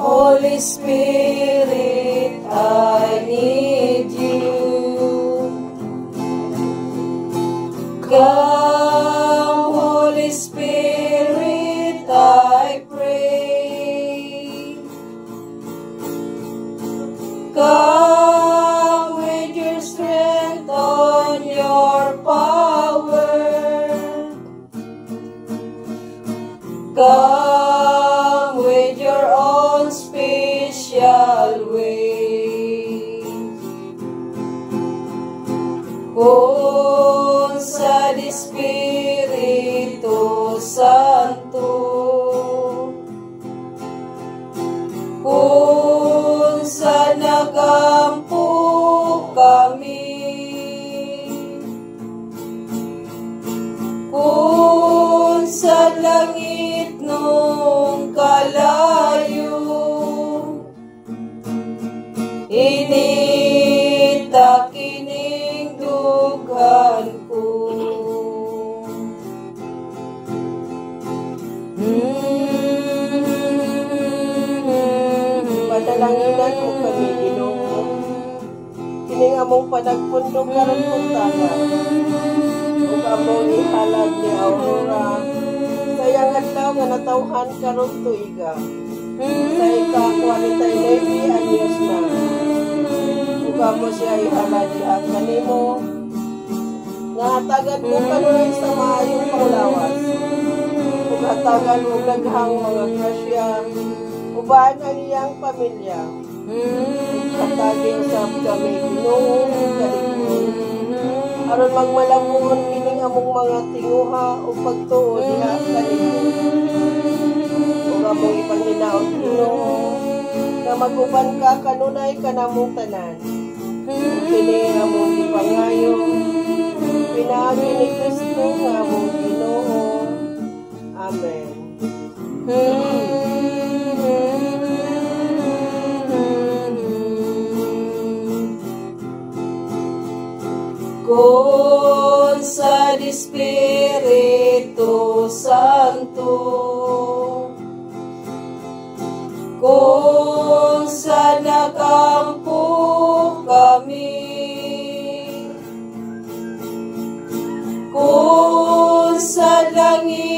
Holy Spirit, I need you. Come, Holy Spirit, I pray. Come with your strength on your power. Come with your own special way. Kung sa Espiritu Santo, kung sa nagampo kami, kung sa langit nung kalayo, inita kining dughan ko. Padalanginan mo kami, Ginoo. Kining among panagpundong karon puntahan. Ug among ihalad ni Aurora. Sayang adlaw nga natawhan karon tuiga. Sa ika-49 anyos na. Ug amo siya ihalad diha kanimo. Nga hatagan mo kanunay sa maayong panglawas. Ug hatagan mo daghang mga grasya. Uban ang iyang pamilya. Hatagi usab kami Ginoo kalikon. Aron magmalabuon kining among mga tinguha o pagtuo diha kalikon. Ug among ipanginaot Ginoo nga maguban ka kanunay kanamong tanan. Kini among ipangayo pinaagi ni Kristo nga among Ginoo. Amen. Kung sa Espiritu Santo, kung sa nagampo kami, kung sa langit